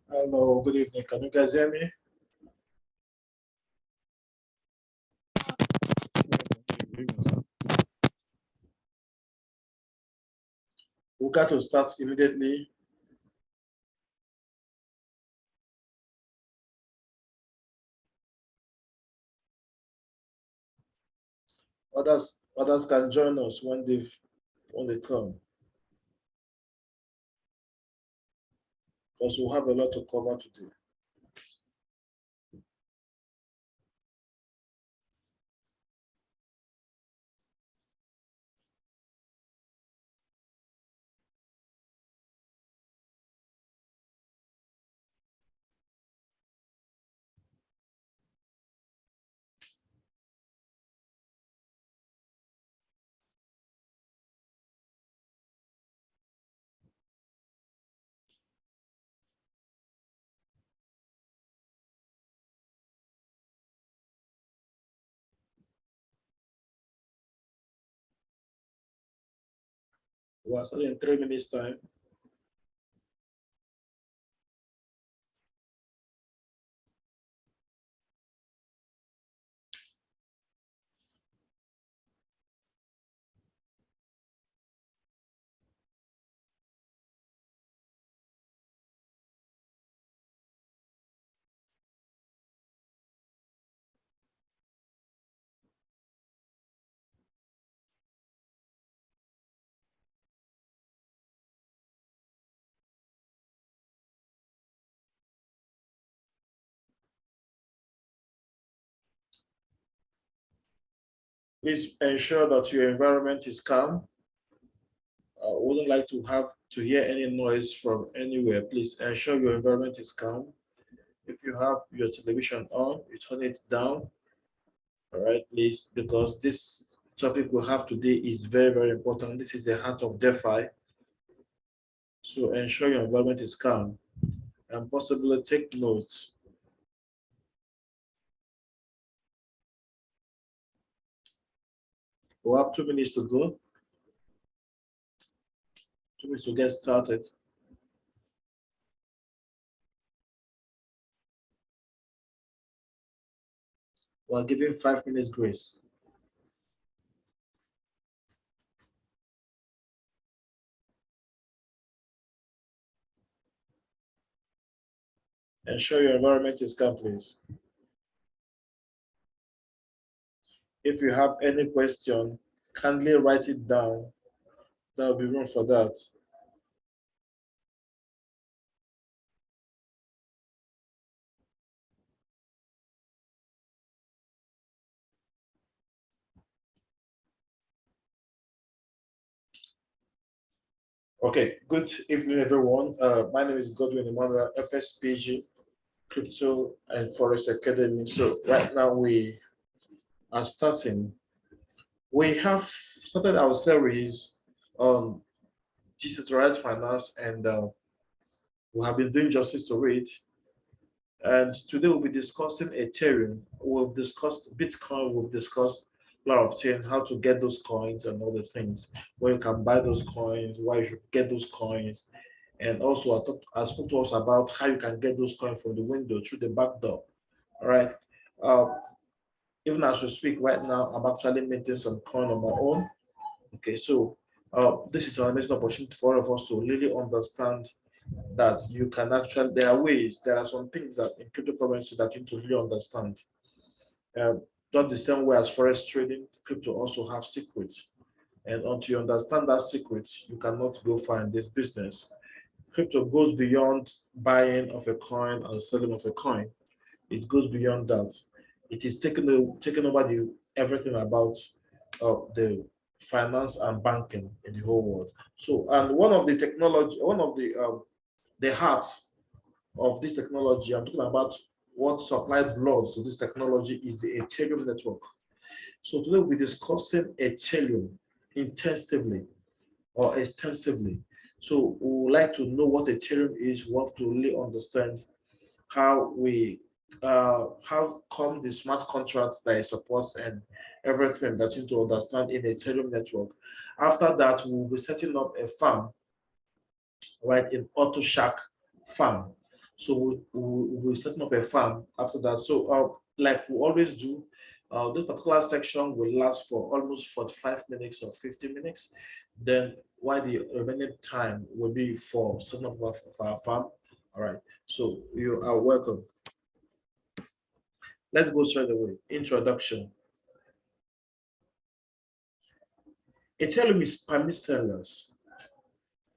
Hello, good evening. Can you guys hear me? We got to start immediately. Others can join us when they come. Because we'll have a lot to cover today. We'll start in 3 minutes time. Please ensure that your environment is calm. I wouldn't like to hear any noise from anywhere. Please ensure your environment is calm. If you have your television on, you turn it down. All right, please, because this topic we have today is very, very important. This is the heart of DeFi. So ensure your environment is calm and possibly take notes. We have 2 minutes to go. 2 minutes to get started. We're giving 5 minutes grace. Ensure your environment is calm, please. If you have any question, kindly write it down. There will be room for that. Okay, good evening, everyone. My name is Godwin Emmanuel, FSPG, Crypto and Forex Academy. So right now we are starting. We have started our series on decentralized finance, and we have been doing justice to it. And today we'll be discussing Ethereum. We've discussed Bitcoin. We've discussed a lot of things, how to get those coins and other things, where you can buy those coins, why you should get those coins. And also I spoke to us about how you can get those coins from the window through the back door. All right. Uh, Even as we speak right now, I'm actually minting some coin on my own. Okay, so this is an amazing opportunity for all of us to really understand that you can actually, there are some things that in cryptocurrency that you need to really understand. Um, not the same way as forex trading, crypto also have secrets. And until you understand that secret, you cannot go far in this business. Crypto goes beyond buying of a coin and selling of a coin. It goes beyond that. It is taking over everything about the finance and banking in the whole world. So, and one of the hearts of this technology, I'm talking about what supplies blood to this technology is the Ethereum network. So today we'll be discussing Ethereum intensively or extensively. So we would like to know what Ethereum is. We have to really understand how come the smart contracts that it supports and everything that you need to understand in the Ethereum network. After that, we'll be setting up a farm, right, in AutoShack farm. So we're setting up a farm after that. So like we always do, this particular section will last for almost 45 minutes or 50 minutes. Then while the remaining time will be for setting up of our farm. All right. So you are welcome. Let's go straight away. Introduction. Ethereum is permissionless.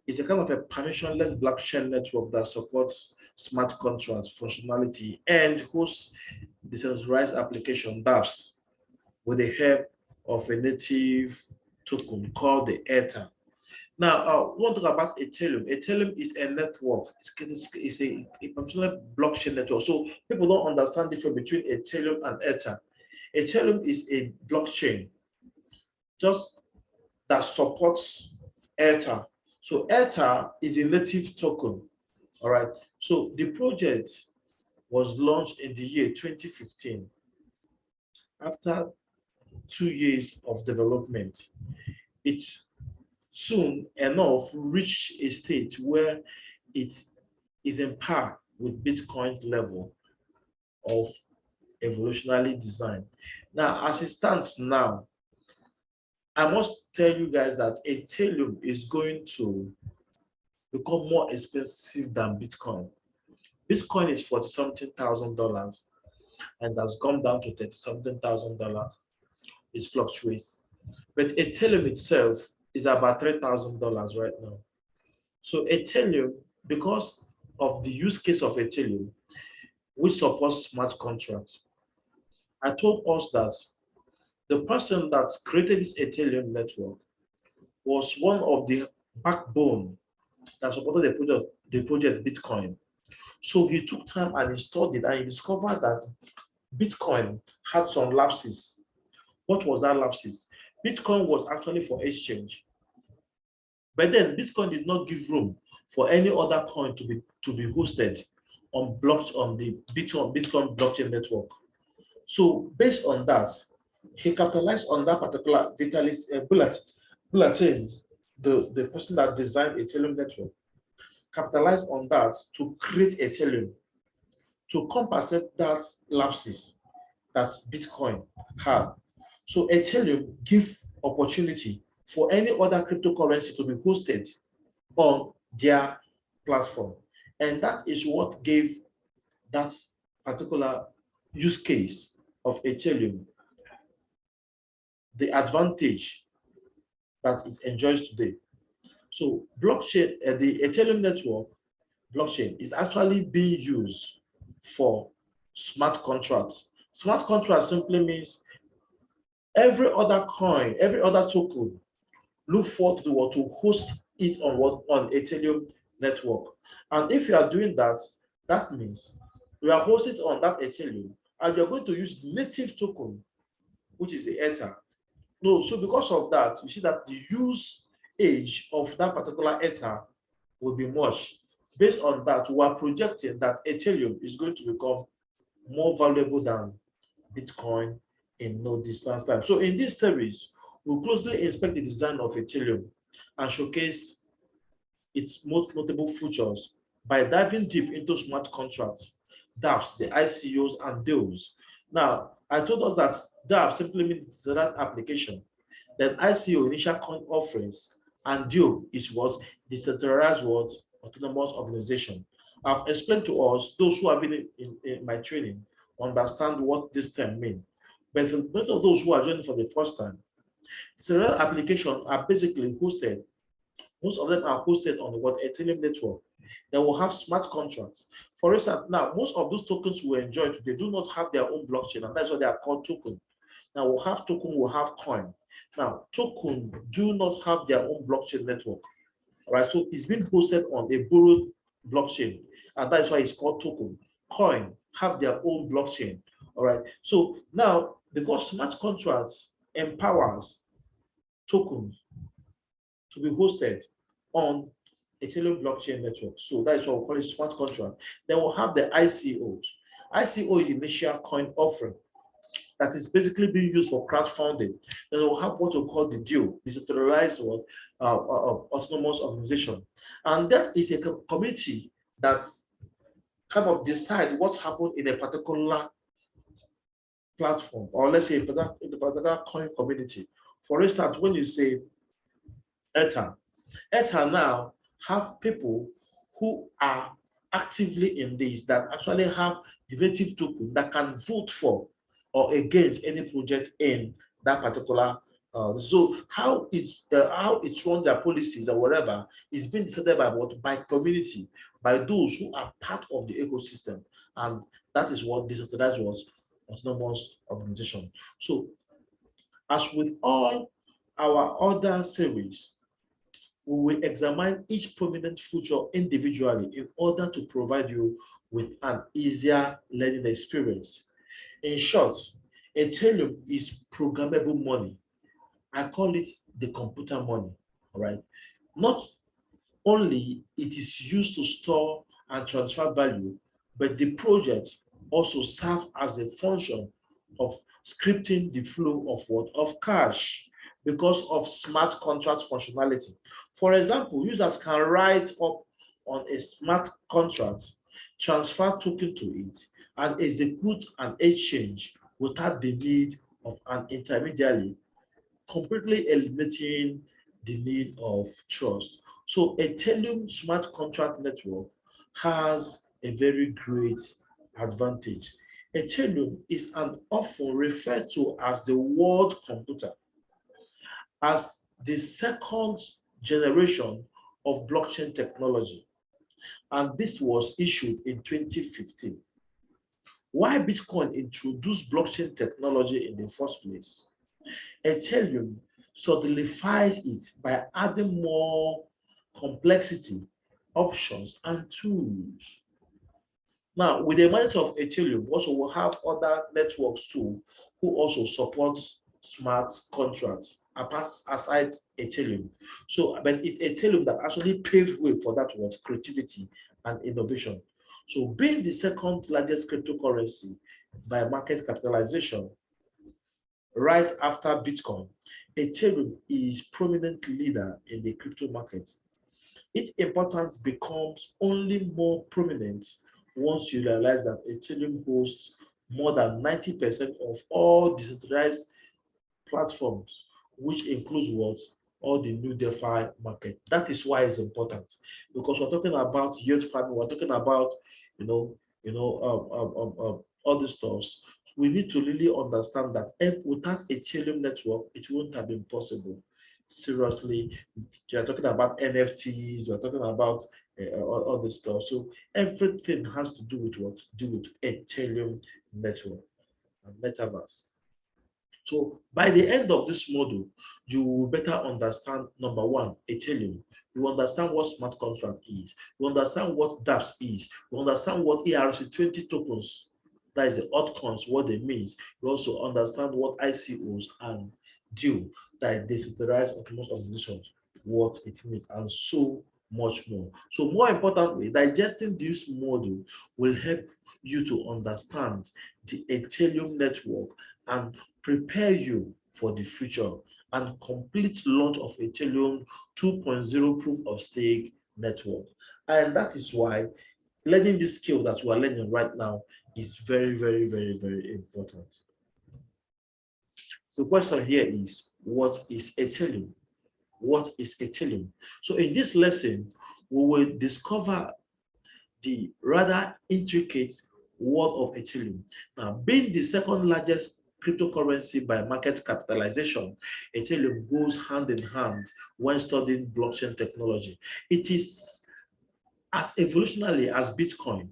It's a kind of a permissionless blockchain network that supports smart contracts functionality and hosts decentralized application dApps with the help of a native token called the Ether. Now, we want to talk about Ethereum. Ethereum is a network. It's a permissionless blockchain network. So people don't understand the difference between Ethereum and Ether. Ethereum is a blockchain just that supports Ether. So Ether is a native token. All right. So the project was launched in the year 2015. After 2 years of development, it soon enough reached a state where it is in par with Bitcoin's level of evolutionary design. Now, as it stands now, I must tell you guys that Ethereum is going to become more expensive than Bitcoin. Bitcoin is 40 something thousand dollars and has gone down to 30 something thousand dollars. It fluctuates. But Ethereum itself is about $3,000 right now. So Ethereum, because of the use case of Ethereum, which supports smart contracts, I told us that the person that created this Ethereum network was one of the backbone that supported the project Bitcoin. So he took time and he studied and he discovered that Bitcoin had some lapses. What was that lapses? Bitcoin was actually for exchange. But then Bitcoin did not give room for any other coin to be hosted on the Bitcoin blockchain network. So based on that, he capitalized on that particular Vitalis bulletin, the person that designed Ethereum network, capitalized on that to create Ethereum to compensate that lapses that Bitcoin had. So Ethereum give opportunity for any other cryptocurrency to be hosted on their platform. And that is what gave that particular use case of Ethereum the advantage that it enjoys today. So blockchain, the Ethereum network blockchain is actually being used for smart contracts. Smart contract simply means every other coin, every other token look forward to host it on Ethereum network. And if you are doing that, that means you are hosting on that Ethereum and you're going to use native token, which is the Ether. No, so because of that, you see that the use age of that particular Ether will be much. Based on that, we are projecting that Ethereum is going to become more valuable than Bitcoin in no distance time. So in this series, we'll closely inspect the design of Ethereum and showcase its most notable features by diving deep into smart contracts, dApps, the ICOs, and DAOs. Now, I told us that dApp simply means that application. Then ICO, initial coin offerings, and DAO is what decentralized what autonomous organization. I've explained to us, those who have been in my training, understand what this term means. But for most of those who are joining for the first time, decentralized applications are basically hosted. Most of them are hosted on the Ethereum network. They will have smart contracts. For instance, now most of those tokens we enjoy today do not have their own blockchain, and that's why they are called token. Now we'll have token, we'll have coin. Now token do not have their own blockchain network. All right, so it's been hosted on a borrowed blockchain, and that's why it's called token. Coin have their own blockchain. All right, so now because smart contracts empowers tokens to be hosted on Ethereum blockchain network. So that is what we call it smart contract. Then we'll have the ICOs. ICO is initial coin offering that is basically being used for crowdfunding. Then we'll have what we call the DAO, decentralized autonomous organization. And that is a community that kind of decide what happened in a particular platform, or let's say in the particular coin community. For instance, when you say Ether, Ether now have people who are actively in this that actually have the native token that can vote for or against any project in that particular. So how it's run their policies or whatever is being decided by what, by community, by those who are part of the ecosystem, and that is what decentralized was autonomous organization. So as with all our other series, we will examine each prominent feature individually in order to provide you with an easier learning experience. In short, Ethereum is programmable money. I call it the computer money, all right? Not only it is used to store and transfer value, but the project also serves as a function of scripting the flow of what? Of cash, because of smart contract functionality. For example, users can write up on a smart contract, transfer token to it, and execute an exchange without the need of an intermediary, completely eliminating the need of trust. So Ethereum smart contract network has a very great advantage. Ethereum is an often referred to as the world computer, as the second generation of blockchain technology. And this was issued in 2015. Why Bitcoin introduced blockchain technology in the first place? Ethereum solidifies it by adding more complexity, options, and tools. Now, with the emergence of Ethereum, also we'll have other networks too who also support smart contracts aside Ethereum. So, but it's Ethereum that actually paved way for that word creativity and innovation. So, being the second largest cryptocurrency by market capitalization, right after Bitcoin, Ethereum is prominent leader in the crypto market. Its importance becomes only more prominent once you realize that Ethereum hosts more than 90% of all decentralized platforms, which includes what? All the new DeFi market. That is why it's important, because we're talking about yield farming, we're talking about, all these stuff. We need to really understand that without Ethereum network, it wouldn't have been possible. Seriously, you're talking about NFTs, you're talking about all this stuff. So everything has to do with what? Do with Ethereum network and metaverse. So by the end of this module, you will better understand number one, Ethereum. You understand what smart contract is. You understand what dApps is. You understand what ERC20 tokens, that is the altcoins, what they means. You also understand what ICOs and DAO, that is decentralized autonomous organizations, what it means, and so much more. So more importantly, digesting this module will help you to understand the Ethereum network and prepare you for the future and complete launch of Ethereum 2.0 proof of stake network. And that is why learning this skill that we are learning right now is very, very, very, very important. So the question here is, what is Ethereum? What is Ethereum? So in this lesson, we will discover the rather intricate world of Ethereum. Now, being the second largest cryptocurrency by market capitalization, Ethereum goes hand in hand when studying blockchain technology. It is as evolutionary as Bitcoin,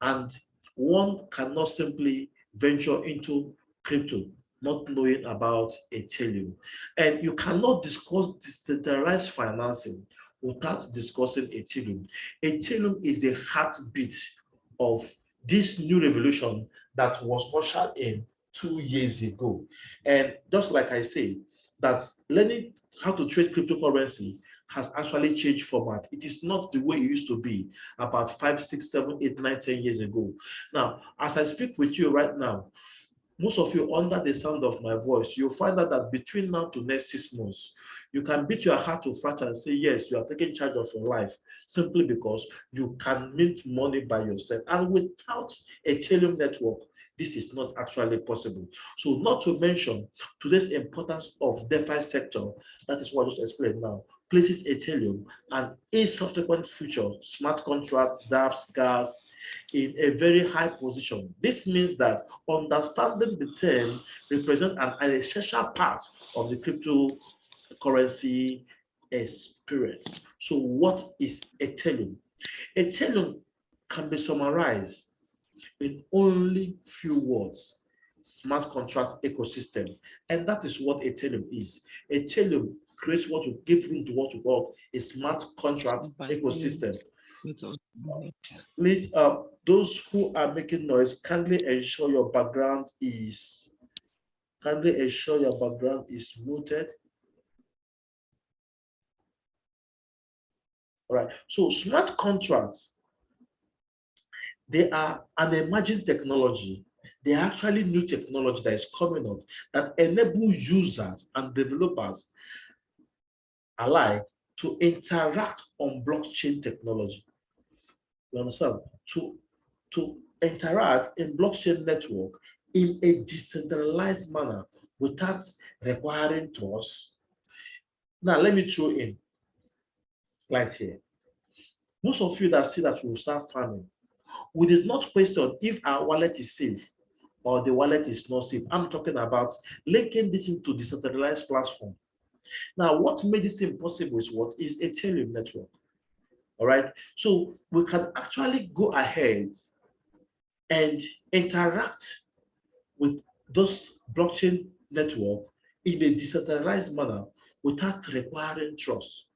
and one cannot simply venture into crypto not knowing about Ethereum. And you cannot discuss decentralized financing without discussing Ethereum. Ethereum is the heartbeat of this new revolution that was ushered in 2 years ago. And just like I say, that learning how to trade cryptocurrency has actually changed format. It is not the way it used to be about 5, 6, 7, 8, 9, 10 years ago. Now, as I speak with you right now, most of you under the sound of my voice, you'll find out that between now to next 6 months, you can beat your heart to fracture and say, yes, you are taking charge of your life simply because you can mint money by yourself. And without a Ethereum network, this is not actually possible. So not to mention today's importance of DeFi sector, that is what I just explained now, places Ethereum and a subsequent future, smart contracts, dApps, gas, in a very high position. This means that understanding the term represents an essential part of the cryptocurrency experience. So what is Ethereum? Ethereum can be summarized in only few words: smart contract ecosystem. And that is what Ethereum is. Ethereum creates what you give room to what you call a smart contract ecosystem. Please, those who are making noise, kindly ensure your background is muted. All right. So smart contracts, they are an emerging technology. They are actually new technology that is coming up that enable users and developers alike to interact on blockchain technology. You understand? To interact in blockchain network in a decentralized manner without requiring trust. Now, let me throw in right here. Most of you that see that we will start farming, we did not question if our wallet is safe or the wallet is not safe. I'm talking about linking this into decentralized platform. Now, what made this impossible is what is Ethereum network. All right. So we can actually go ahead and interact with those blockchain network in a decentralized manner without requiring trust.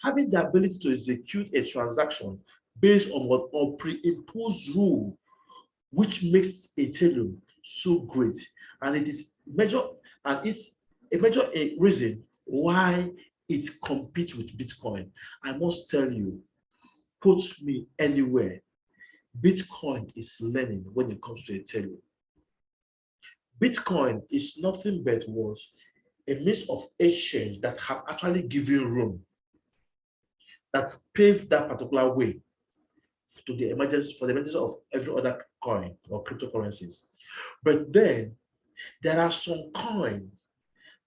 Having the ability to execute a transaction based on what or pre-imposed rule, which makes Ethereum so great, and it is major, and it's a major reason why it competes with Bitcoin. I must tell you, put me anywhere, Bitcoin is learning when it comes to Ethereum. Bitcoin is nothing but was a means of exchange that have actually given room, that paved that particular way to the emergence of every other coin or cryptocurrencies. But then there are some coins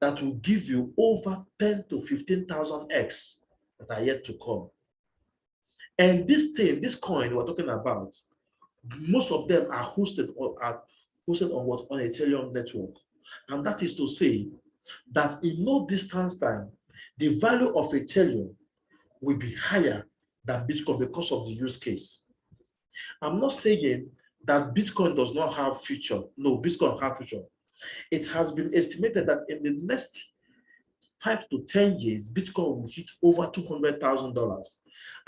that will give you over 10 to 15,000 X that are yet to come. And this coin we're talking about, most of them are hosted on what? On Ethereum network. And that is to say that in no distance time, the value of Ethereum will be higher than Bitcoin because of the use case. I'm not saying that Bitcoin does not have future. No, Bitcoin has future. It has been estimated that in the next 5 to 10 years, Bitcoin will hit over $200,000.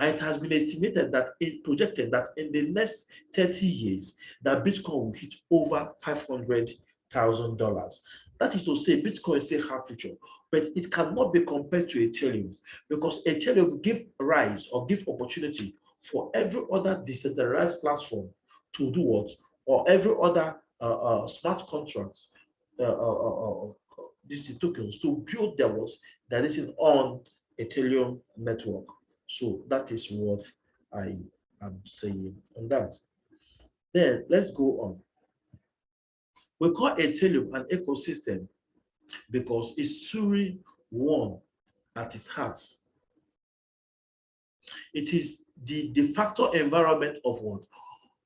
And it has been estimated that it projected that in the next 30 years, that Bitcoin will hit over $500,000. That is to say, Bitcoin still has future, but it cannot be compared to Ethereum because Ethereum give rise or give opportunity for every other decentralized platform to do what, or every other smart contracts, these tokens to build their works that is on Ethereum network. So that is what I am saying on that. Then let's go on. We call Ethereum an ecosystem because it's truly one at its heart. It is the de facto environment of what?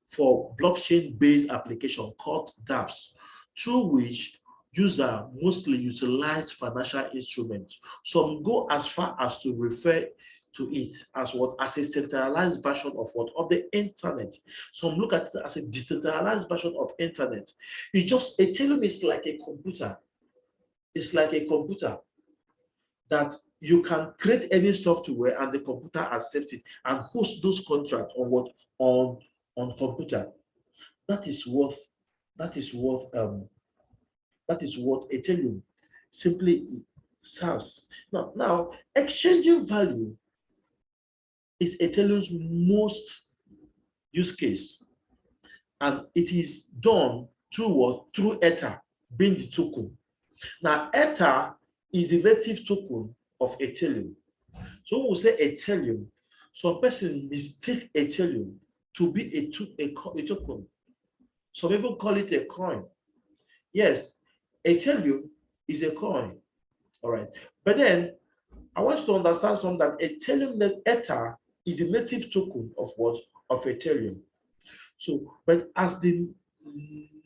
For blockchain-based application called dApps, through which users mostly utilize financial instruments. Some go as far as to refer to it as what? As a centralized version of what? Of the internet. Some look at it as a decentralized version of internet. Ethereum is like a computer. It's like a computer that you can create any software and the computer accepts it and host those contracts on what? On computer. That is what Ethereum simply serves. Now, exchanging value is Ethereum's most use case, and it is done through what? Through Ether being the token. Now, Ether is the native token of Ethereum. So when we say Ethereum, some person mistake Ethereum to be a token. Some people call it a coin. Yes, Ethereum is a coin. All right. But then I want you to understand something that Ethereum Ether is the native token of what? Of Ethereum. So, but as the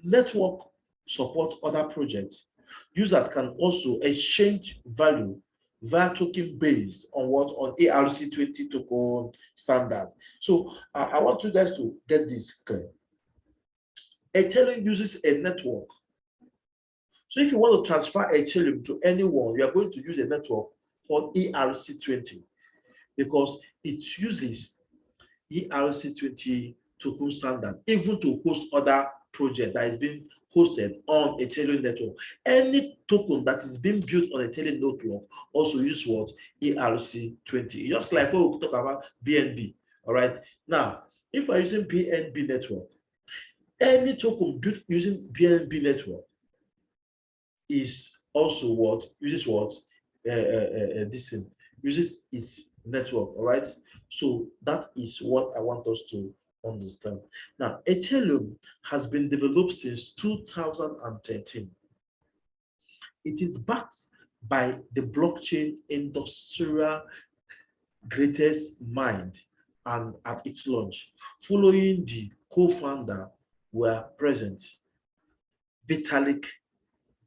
network supports other projects, users can also exchange value via token based on what? On ERC20 token standard. So I want you guys to get this clear. Ethereum uses a network. So if you want to transfer Ethereum to anyone, you are going to use a network called ERC20 because it uses ERC20 token standard, even to host other projects that is being hosted on Ethereum network. Any token that is being built on Ethereum network also use what? ERC20. Just like when we talk about BNB. All right. Now, if we're using BNB network, any token built using BNB network is also what? Uses what? This thing uses its network. All right. So that is what I want us to understand. Now, Ethereum has been developed since 2013. It is backed by the blockchain industrial greatest mind and at its launch, following the co-founder were present, Vitalik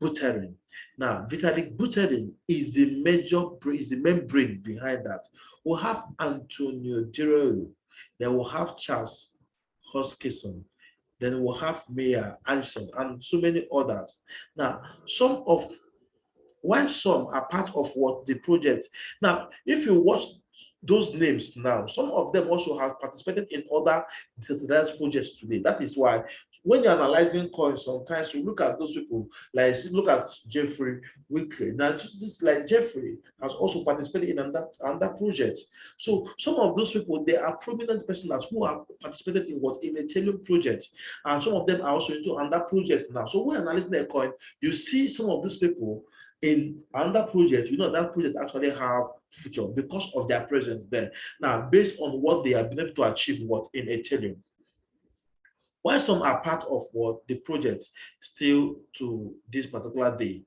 Buterin. Now, Vitalik Buterin is the main brain behind that. We'll have Antonio Direo, then we'll have Charles Hoskinson, then we'll have Mayor Allison, and so many others. Now, while some are part of what the project. Now, if you watch those names now, some of them also have participated in other decentralized projects today. That is why when you're analyzing coins, sometimes you look at those people, like look at Jeffrey Wickley. Now, just like Jeffrey has also participated in another project. So some of those people, they are prominent persons who have participated in what? In a Ethereum project. And some of them are also into another project now. So when analyzing a coin, you see some of these people in another project, you know that project actually have future because of their presence there. Now, based on what they have been able to achieve what in Ethereum. While some are part of what the project still to this particular day,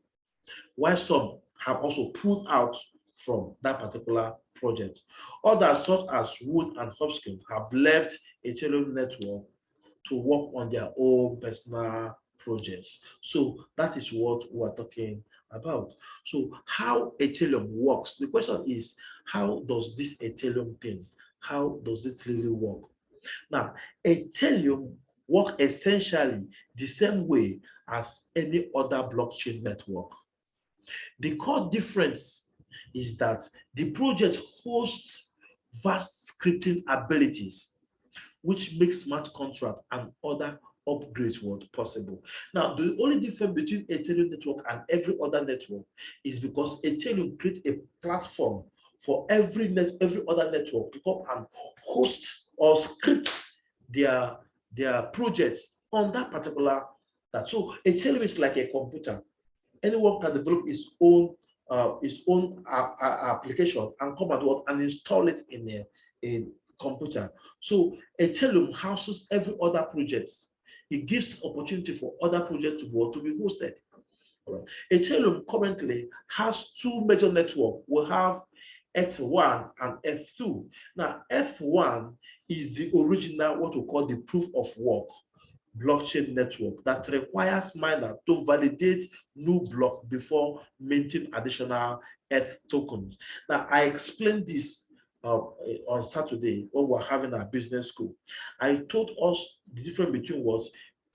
while some have also pulled out from that particular project. Others, such as Wood and Hopkins, have left Ethereum network to work on their own personal projects. So that is what we're talking about. So how Ethereum works, the question is, how does this Ethereum thing, how does it really work? Now, Ethereum works essentially the same way as any other blockchain network. The core difference is that the project hosts vast scripting abilities, which makes smart contract and other upgrades what possible. Now, the only difference between Ethereum network and every other network is because Ethereum creates a platform for every other network to come and host or script their projects on that particular that. So Ethereum is like a computer. Anyone can develop his own application and come and install it in a computer. So Ethereum houses every other project. It gives opportunity for other projects to be hosted. All right. Ethereum currently has two major networks. We have Eth1 and Eth2. Now, Eth1 is the original, what we call the proof of work blockchain network that requires miner to validate new block before minting additional ETH tokens. Now, I explained this on Saturday when we were having our business school. I told us the difference between what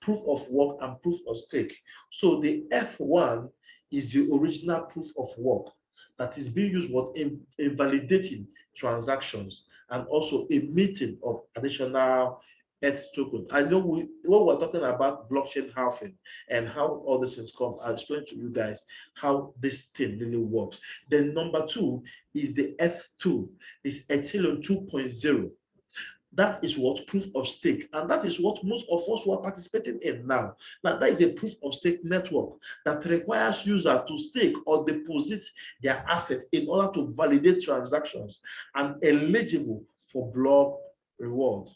proof of work and proof of stake. So the F1 is the original proof of work that is being used what in validating transactions and also emitting of additional ETH token. I know when we're talking about blockchain halving and how all these things come, I'll explain to you guys how this thing really works. Then number two is the Eth2, is Ethereum 2.0. That is what proof of stake, and that is what most of us who are participating in now. Now, that is a proof of stake network that requires users to stake or deposit their assets in order to validate transactions and eligible for block rewards.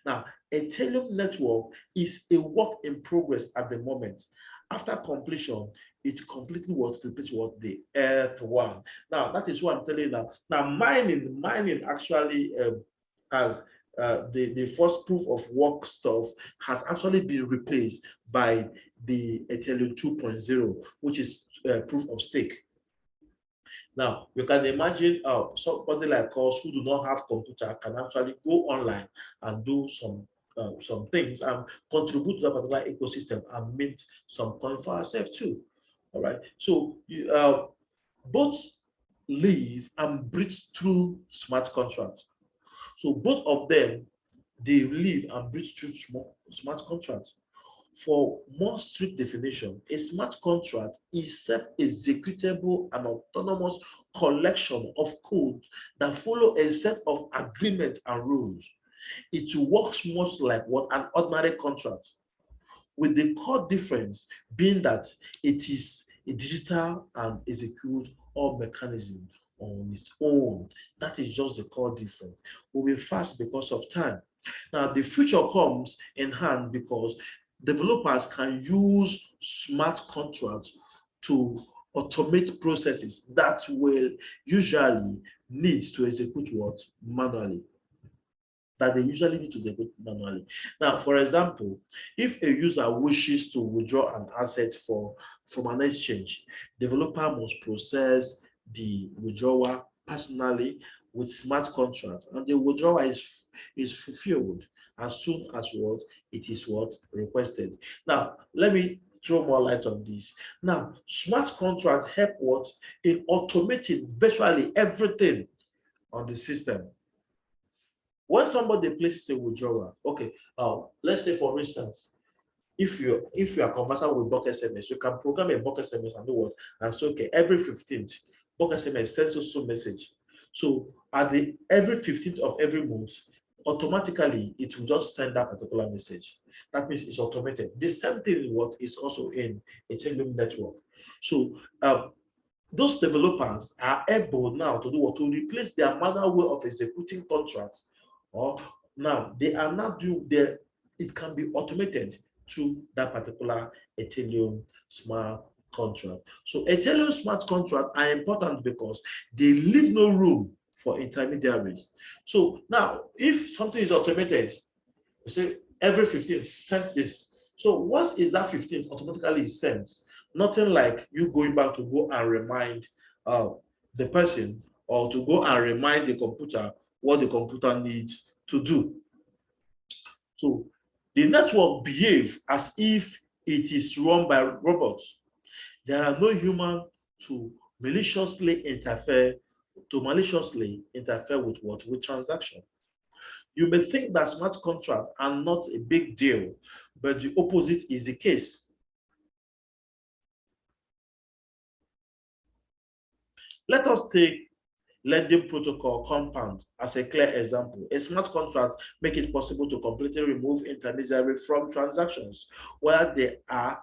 Now, Ethereum network is a work in progress at the moment. After completion, it's completely what repeats what the Earth one. Now, that is what I'm telling you now. Now, mining actually has the first proof of work stuff has actually been replaced by the Ethereum 2.0, which is proof of stake. Now, you can imagine somebody like us who do not have computer can actually go online and do some things and contribute to that particular ecosystem and mint some coin for ourselves too. All right. So you both live and breathe through smart contracts. So both of them, they live and breathe through smart contracts. For more strict definition, a smart contract is self-executable and autonomous collection of code that follow a set of agreements and rules. It works much like what an ordinary contract, with the core difference being that it is a digital and execute all mechanism on its own. That is just the core difference. We'll be fast because of time. Now, the future comes in hand because developers can use smart contracts to automate processes that will usually need to execute what manually that they usually need to execute manually. Now, for example, if a user wishes to withdraw an asset from an exchange, developer must process the withdrawal personally with smart contract, and the withdrawal is fulfilled as soon as what it is what requested. Now, let me throw more light on this. Now, smart contract help what in automating virtually everything on the system. When somebody places a withdrawal, okay, let's say for instance, if you are conversant with bulk SMS, you can program a bulk SMS and do what? And so okay, every 15th, bulk SMS sends you some message. So at the every 15th of every month, automatically it will just send that particular message. That means it's automated. The same thing is what is also in a Ethereum network. So those developers are able now to do what? To replace their manual way of executing contracts. Or now they are not doing there, it can be automated through that particular Ethereum smart contract. So Ethereum smart contracts are important because they leave no room for intermediaries. So now if something is automated, we say every 15th send this. So once is that 15th automatically sent, nothing like you going back to go and remind the person or to go and remind the computer what the computer needs to do. So the network behaves as if it is run by robots. There are no human to maliciously interfere with what? With transaction. You may think that smart contracts are not a big deal, but the opposite is the case. Let us take lending protocol Compound as a clear example. A smart contract makes it possible to completely remove intermediary from transactions, whether they are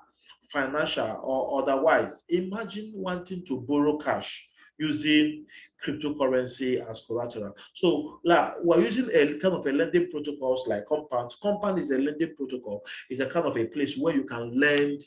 financial or otherwise. Imagine wanting to borrow cash using cryptocurrency as collateral. So we're using a kind of a lending protocols like Compound. Compound is a lending protocol. It's a kind of a place where you can lend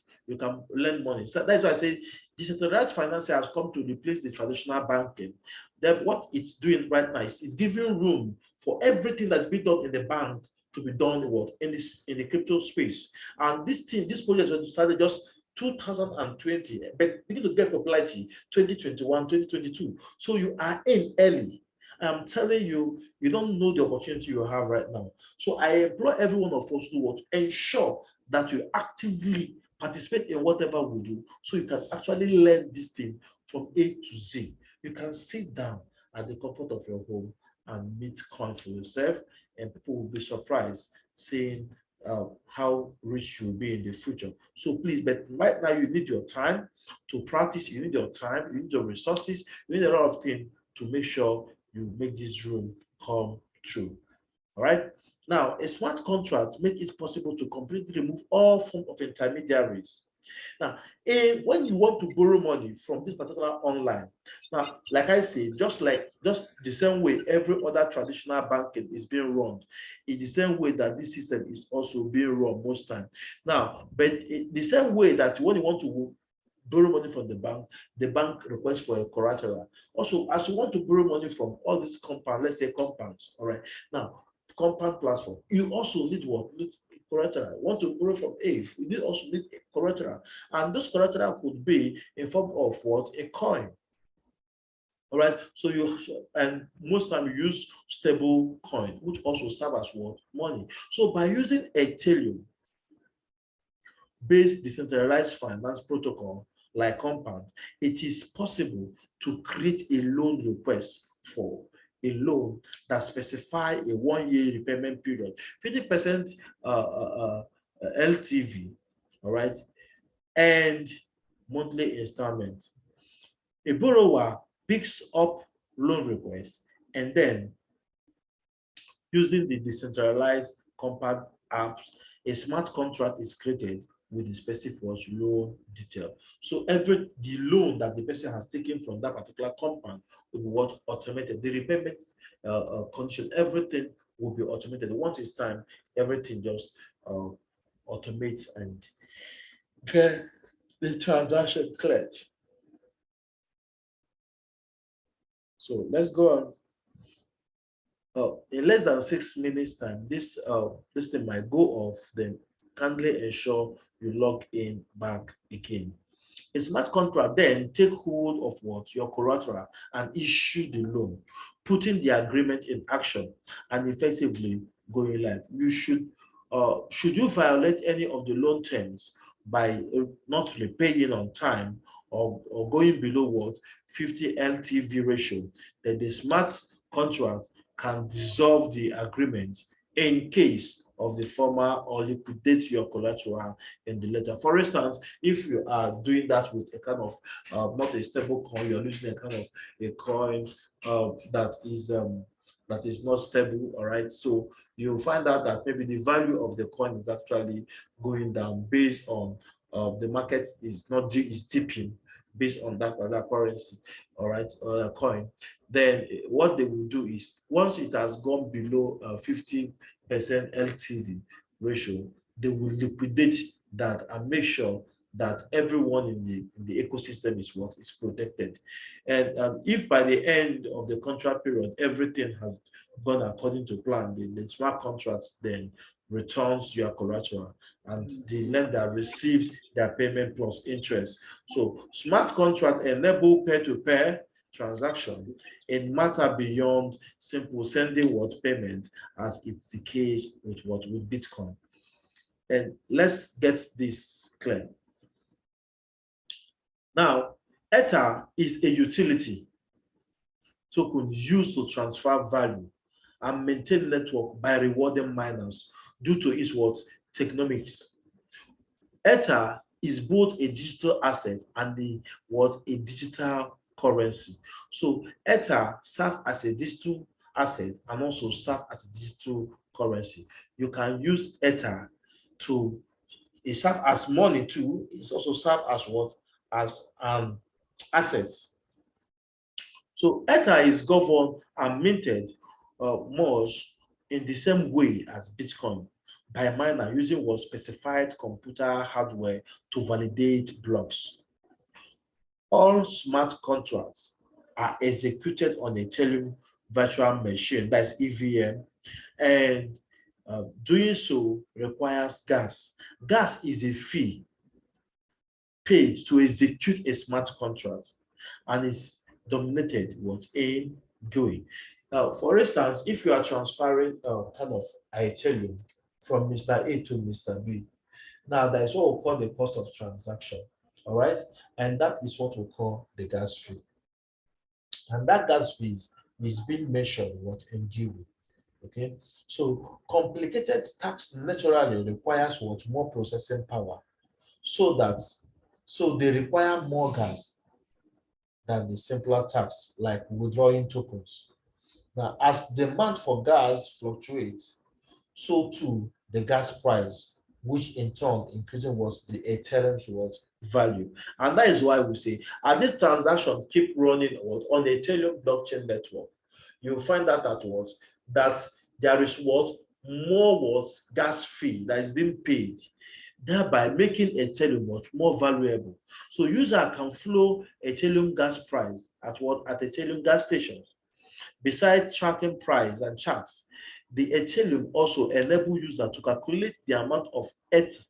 money. So that's why I say decentralized finance has come to replace the traditional banking. Then what it's doing right now is it's giving room for everything that's been done in the bank to be done in the crypto space. And this project was started just 2020, but begin to get popularity 2021, 2022. So you are in early. I'm telling you, you don't know the opportunity you have right now. So I implore every one of us to ensure that you actively participate in whatever we do, so you can actually learn this thing from A to Z. You can sit down at the comfort of your home and meet coin for yourself, and people will be surprised seeing how rich you'll be in the future. So please, but right now you need your time to practice, you need your time, you need your resources, you need a lot of things to make sure you make this dream come true. All right. Now, a smart contract makes it possible to completely remove all form of intermediaries. Now, when you want to borrow money from this particular online, now, like I say, just the same way every other traditional banking is being run, in the same way that this system is also being run most time. Now, but the same way that when you want to borrow money from the bank requests for a collateral. Also, as you want to borrow money from all these compounds, let's say compounds, all right. Now, compound platform, you also need what? Need collateral. Want to borrow from A, you need also need a collateral. And this collateral could be in form of what? A coin. All right. So and most time you use stable coin, which also serve as what? Money. So by using Ethereum based decentralized finance protocol like Compound, it is possible to create a loan request for a loan that specify a 1 year repayment period, 50% LTV, all right, and monthly installment. A borrower picks up loan request and then using the decentralized Compound apps, a smart contract is created with the specific loan detail. So the loan that the person has taken from that particular compound will be what automated. The repayment condition, everything will be automated. Once it's time, everything just automates and get the transaction cleared. So let's go on. In less than 6 minutes time, this thing might go off, then kindly ensure you log in back again. A smart contract then take hold of what? Your collateral and issue the loan, putting the agreement in action and effectively going live. Should you violate any of the loan terms by not repaying on time or going below what 50 LTV ratio, then the smart contract can dissolve the agreement in case of the former or liquidate your collateral in the later. For instance, if you are doing that with a kind of not a stable coin, you're using a kind of a coin that is not stable, all right? So you'll find out that maybe the value of the coin is actually going down based on the market is dipping based on that other currency, all right, or coin. Then what they will do is once it has gone below 50% LTV ratio, they will liquidate that and make sure that everyone in the ecosystem is protected. And if by the end of the contract period everything has gone according to plan, the smart contracts then returns your collateral and the lender receives their payment plus interest. So smart contract enable peer-to-peer transaction in matter beyond simple sending what payment as it's the case with Bitcoin. And let's get this clear. Now, Ether is a utility token used to transfer value and maintain network by rewarding miners due to its technomics. Ether is both a digital asset and a digital currency. So Ether serves as a digital asset and also serves as a digital currency. You can use Ether to it serves as money too. It also serves as what? As assets. So Ether is governed and minted much in the same way as Bitcoin by a miner using what specified computer hardware to validate blocks. All smart contracts are executed on a Ethereum virtual machine, that's EVM, and doing so requires gas. Gas is a fee paid to execute a smart contract and is dominated in GUI. Now, for instance, if you are transferring kind of Ethereum from Mr. A to Mr. B, now that is what we call the cost of transaction, all right? And that is what we call the gas fee. And that gas fee is being measured in GUI, okay? So complicated tax naturally requires more processing power so they require more gas than the simpler tax like withdrawing tokens. Now, as demand for gas fluctuates, so too the gas price, which in turn increasing was the Ethereum's what value. And that is why we say, as this transaction keep running on the Ethereum blockchain network, you'll find out at what that there is what more what gas fee that is being paid, thereby making Ethereum what more valuable. So user can flow Ethereum gas price at what at Ethereum gas stations. Besides tracking price and charts, the Ethereum also enable user to calculate the amount of ETH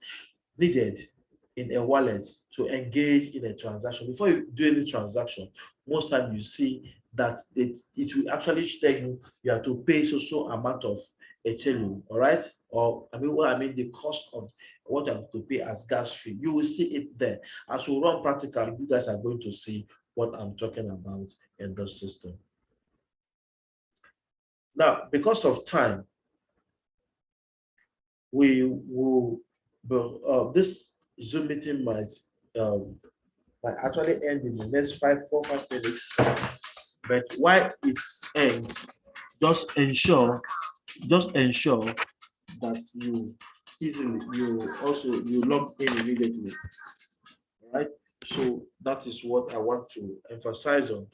needed in a wallet to engage in a transaction. Before you do any transaction, most time you see that it will actually tell you have to pay so amount of Ethereum, all right? Or the cost of what you have to pay as gas fee. You will see it there. As we run practical, you guys are going to see what I'm talking about in the system. Now, because of time, we will, this Zoom meeting might actually end in the next 4-5 minutes. But while it ends, just ensure that you log in immediately. Right? So that is what I want to emphasize on.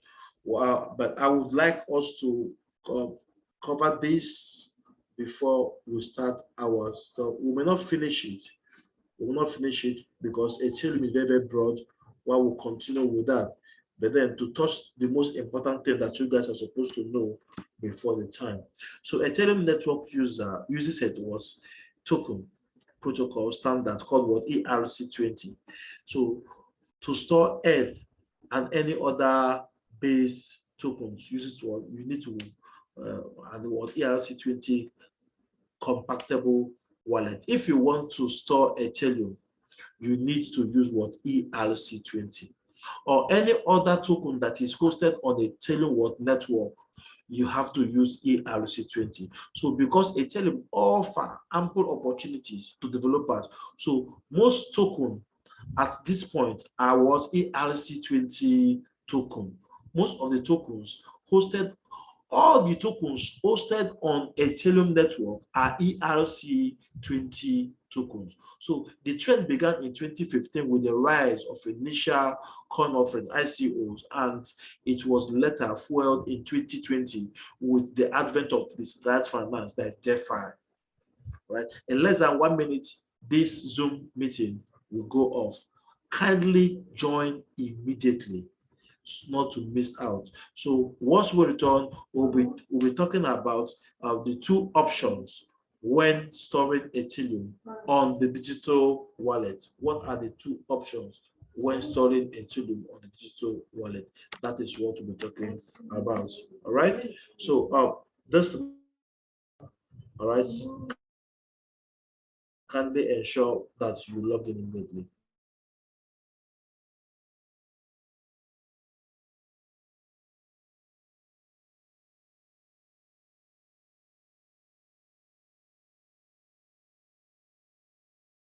But I would like us to cover this before we start our stuff. We may not finish it. We will not finish it because Ethereum is very, very broad. While we'll continue with that. But then to touch the most important thing that you guys are supposed to know before the time. So Ethereum network uses a token protocol standard called what ERC20. So to store ETH and any other base tokens uses what you need to and what ERC20 compactable wallet. If you want to store Ethereum, you need to use what ERC20 or any other token that is hosted on a Ethereum network. You have to use ERC20. So because Ethereum offer ample opportunities to developers, so most tokens at this point are what ERC20 token. Most of the tokens hosted, all the tokens hosted on Ethereum network are ERC20 tokens. So the trend began in 2015 with the rise of initial coin offering ICOs, and it was later fueled in 2020 with the advent of this large finance, that is DeFi. Right? In less than 1 minute, this Zoom meeting will go off. Kindly join immediately, not to miss out. So once we return, we'll be talking about the two options when storing Ethereum on the digital wallet. What are the two options when storing Ethereum on the digital wallet? That is what we'll be talking about. All right. So this, all right. Kindly ensure that you log in immediately.